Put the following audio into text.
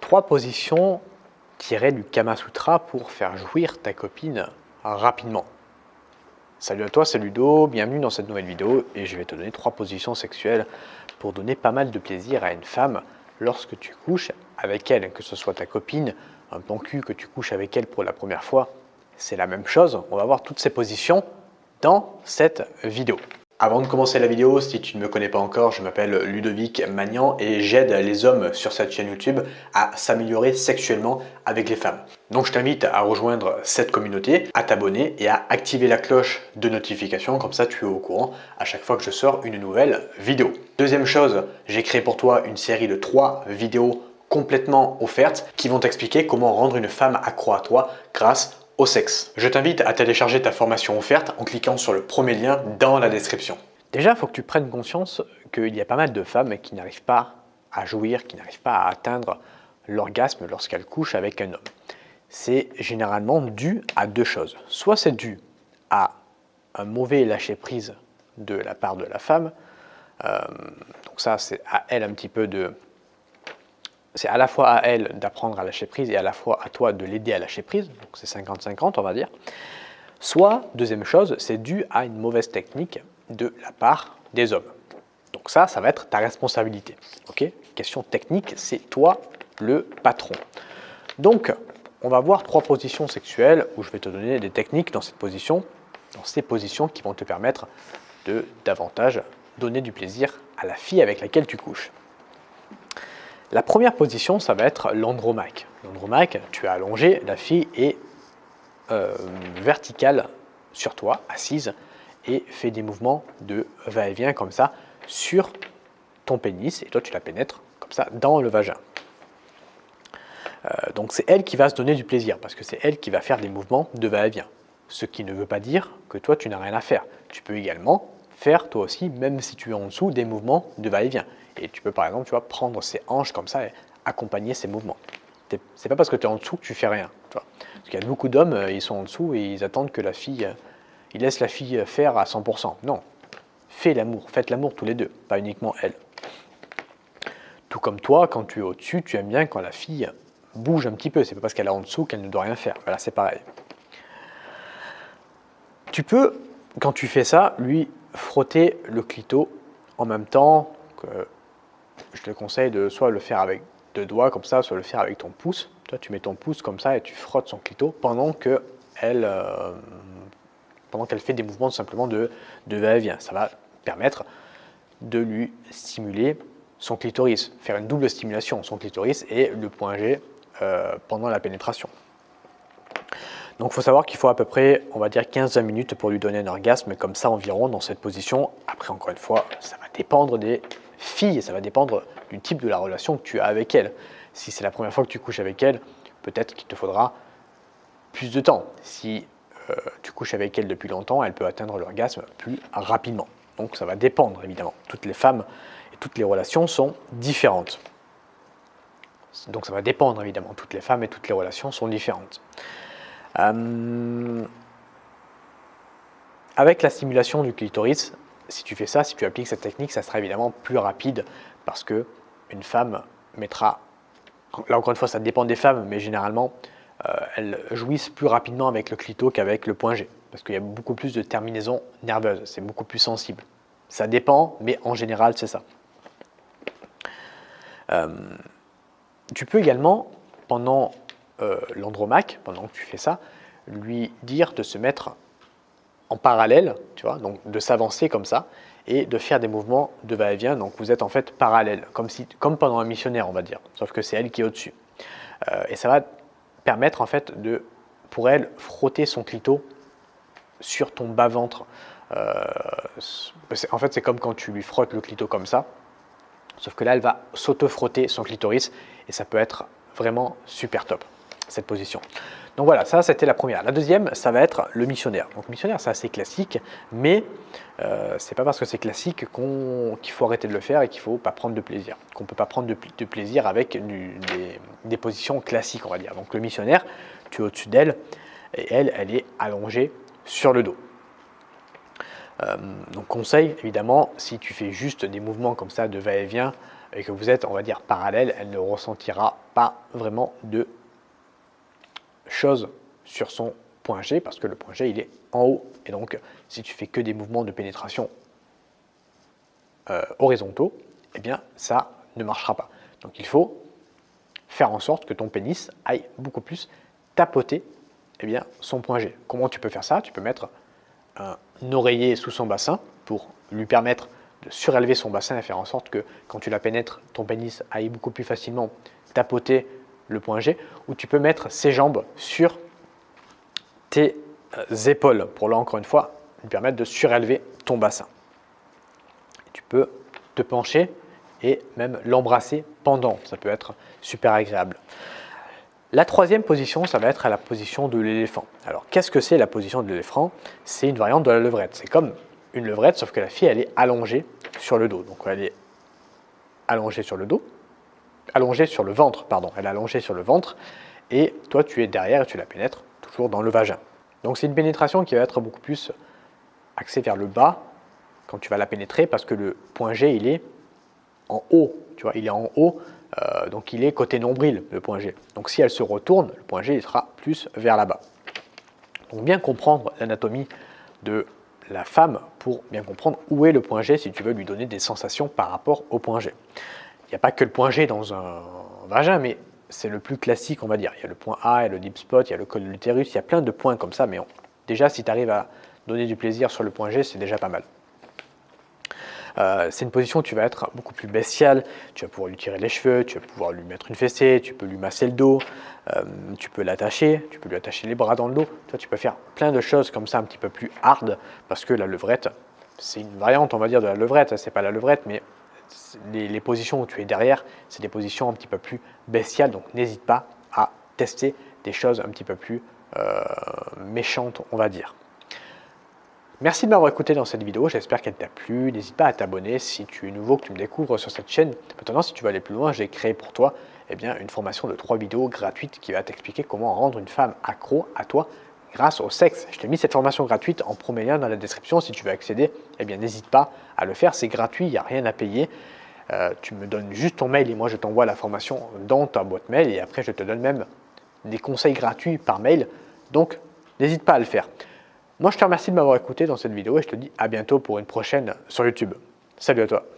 3 positions tirées du Kama Sutra pour faire jouir ta copine rapidement. Salut à toi, c'est Ludo, bienvenue dans cette nouvelle vidéo et je vais te donner 3 positions sexuelles pour donner pas mal de plaisir à une femme lorsque tu couches avec elle, que ce soit ta copine, un plan cul, que tu couches avec elle pour la première fois, c'est la même chose. On va voir toutes ces positions dans cette vidéo. Avant de commencer la vidéo, si tu ne me connais pas encore, je m'appelle Ludovic Magnan et j'aide les hommes sur cette chaîne YouTube à s'améliorer sexuellement avec les femmes. Donc je t'invite à rejoindre cette communauté, à t'abonner et à activer la cloche de notification, comme ça tu es au courant à chaque fois que je sors une nouvelle vidéo. Deuxième chose, j'ai créé pour toi une série de 3 vidéos complètement offertes qui vont t'expliquer comment rendre une femme accro à toi grâce au sexe. Je t'invite à télécharger ta formation offerte en cliquant sur le premier lien dans la description. Déjà, il faut que tu prennes conscience qu'il y a pas mal de femmes qui n'arrivent pas à jouir, qui n'arrivent pas à atteindre l'orgasme lorsqu'elles couchent avec un homme. C'est généralement dû à 2 choses. Soit c'est dû à un mauvais lâcher-prise de la part de la femme. Donc ça, c'est à elle un petit peu de... C'est à la fois à elle d'apprendre à lâcher prise et à la fois à toi de l'aider à lâcher prise, donc c'est 50-50 on va dire. Soit, deuxième chose, c'est dû à une mauvaise technique de la part des hommes. Donc ça va être ta responsabilité. Ok ? Question technique, c'est toi le patron. Donc, on va voir 3 positions sexuelles où je vais te donner des techniques dans ces positions qui vont te permettre de davantage donner du plaisir à la fille avec laquelle tu couches. La première position, ça va être l'andromaque. L'andromaque, tu as allongé, la fille est verticale sur toi, assise, et fait des mouvements de va-et-vient comme ça sur ton pénis, et toi tu la pénètres comme ça dans le vagin. Donc c'est elle qui va se donner du plaisir, parce que c'est elle qui va faire des mouvements de va-et-vient. Ce qui ne veut pas dire que toi tu n'as rien à faire. Tu peux également faire toi aussi, même si tu es en dessous, des mouvements de va-et-vient. Et tu peux par exemple, prendre ses hanches comme ça et accompagner ces mouvements. C'est pas parce que tu es en dessous que tu fais rien. Parce qu'il y a beaucoup d'hommes, ils sont en dessous et ils attendent que la fille, ils laissent la fille faire à 100%. Non, faites l'amour tous les deux, pas uniquement elle. Tout comme toi, quand tu es au-dessus, tu aimes bien quand la fille bouge un petit peu. C'est pas parce qu'elle est en dessous qu'elle ne doit rien faire. Voilà, c'est pareil. Tu peux, quand tu fais ça, lui frotter le clito en même temps que je te conseille de soit le faire avec 2 doigts comme ça, soit le faire avec ton pouce. Toi, tu mets ton pouce comme ça et tu frottes son clito pendant qu'elle fait des mouvements simplement de va-et-vient. Ça va permettre de lui stimuler son clitoris, faire une double stimulation, son clitoris et le point G pendant la pénétration. Donc il faut savoir qu'il faut à peu près, on va dire 15-20 minutes pour lui donner un orgasme, comme ça environ dans cette position. Après, encore une fois, ça va dépendre des filles, ça va dépendre du type de la relation que tu as avec elle. Si c'est la première fois que tu couches avec elle, peut-être qu'il te faudra plus de temps. Si tu couches avec elle depuis longtemps, elle peut atteindre l'orgasme plus rapidement. Donc ça va dépendre évidemment. Toutes les femmes et toutes les relations sont différentes. Donc ça va dépendre évidemment. Toutes les femmes et toutes les relations sont différentes. Avec la stimulation du clitoris, si tu fais ça, si tu appliques cette technique, ça sera évidemment plus rapide parce que une femme mettra, là encore une fois ça dépend des femmes, mais généralement elles jouissent plus rapidement avec le clito qu'avec le point G parce qu'il y a beaucoup plus de terminaisons nerveuses, c'est beaucoup plus sensible. Ça dépend, mais en général c'est ça. Tu peux également, pendant l'andromaque, pendant que tu fais ça, lui dire de se mettre en parallèle, donc de s'avancer comme ça et de faire des mouvements de va-et-vient. Donc vous êtes en fait parallèle, comme pendant un missionnaire, on va dire, sauf que c'est elle qui est au-dessus. Et ça va permettre en fait pour elle, frotter son clito sur ton bas-ventre. En fait, c'est comme quand tu lui frottes le clito comme ça, sauf que là, elle va s'auto-frotter son clitoris et ça peut être vraiment super top, cette position. Donc voilà, ça c'était la première. La deuxième, ça va être le missionnaire. Donc missionnaire, c'est assez classique, mais c'est pas parce que c'est classique qu'il faut arrêter de le faire et qu'il ne faut pas prendre de plaisir. Qu'on ne peut pas prendre de plaisir avec des positions classiques, on va dire. Donc le missionnaire, tu es au-dessus d'elle et elle est allongée sur le dos. Donc conseil, évidemment, si tu fais juste des mouvements comme ça de va-et-vient, et que vous êtes, on va dire, parallèle, elle ne ressentira pas vraiment de choses sur son point G parce que le point G il est en haut. Et donc, si tu fais que des mouvements de pénétration horizontaux, eh bien, ça ne marchera pas. Donc, il faut faire en sorte que ton pénis aille beaucoup plus tapoter son point G. Comment tu peux faire ça? Tu peux mettre un oreiller sous son bassin pour lui permettre de surélever son bassin et faire en sorte que quand tu la pénètres, ton pénis aille beaucoup plus facilement tapoter le point G, ou tu peux mettre ses jambes sur tes épaules pour là encore une fois lui permettre de surélever ton bassin. Tu peux te pencher et même l'embrasser pendant, ça peut être super agréable. La troisième position, ça va être la position de l'éléphant. Alors, qu'est-ce que c'est la position de l'éléphant? C'est une variante de la levrette. C'est comme une levrette, sauf que la fille, elle est allongée sur le dos. Donc, elle est allongée sur le dos, allongée sur le ventre, pardon. Elle est allongée sur le ventre, et toi, tu es derrière et tu la pénètres toujours dans le vagin. Donc, c'est une pénétration qui va être beaucoup plus axée vers le bas quand tu vas la pénétrer, parce que le point G, il est en haut, tu vois, il est en haut. Donc il est côté nombril, le point G. Donc si elle se retourne, le point G il sera plus vers là-bas. Donc bien comprendre l'anatomie de la femme pour bien comprendre où est le point G si tu veux lui donner des sensations par rapport au point G. Il n'y a pas que le point G dans un vagin, mais c'est le plus classique, on va dire. Il y a le point A, il y a le deep spot, il y a le col de l'utérus, il y a plein de points comme ça, mais déjà si tu arrives à donner du plaisir sur le point G, c'est déjà pas mal. C'est une position où tu vas être beaucoup plus bestial, tu vas pouvoir lui tirer les cheveux, tu vas pouvoir lui mettre une fessée, tu peux lui masser le dos, tu peux l'attacher, tu peux lui attacher les bras dans le dos. Toi, tu peux faire plein de choses comme ça un petit peu plus hard parce que la levrette, c'est une variante, on va dire, de la levrette. C'est pas la levrette, mais les positions où tu es derrière, c'est des positions un petit peu plus bestiales. Donc, n'hésite pas à tester des choses un petit peu plus méchantes, on va dire. Merci de m'avoir écouté dans cette vidéo, j'espère qu'elle t'a plu. N'hésite pas à t'abonner si tu es nouveau, que tu me découvres sur cette chaîne. Maintenant, si tu veux aller plus loin, j'ai créé pour toi une formation de 3 vidéos gratuites qui va t'expliquer comment rendre une femme accro à toi grâce au sexe. Je t'ai mis cette formation gratuite en premier lien dans la description. Si tu veux accéder, n'hésite pas à le faire. C'est gratuit, il n'y a rien à payer. Tu me donnes juste ton mail et moi je t'envoie la formation dans ta boîte mail. Et après, je te donne même des conseils gratuits par mail. Donc, n'hésite pas à le faire. Moi, je te remercie de m'avoir écouté dans cette vidéo et je te dis à bientôt pour une prochaine sur YouTube. Salut à toi.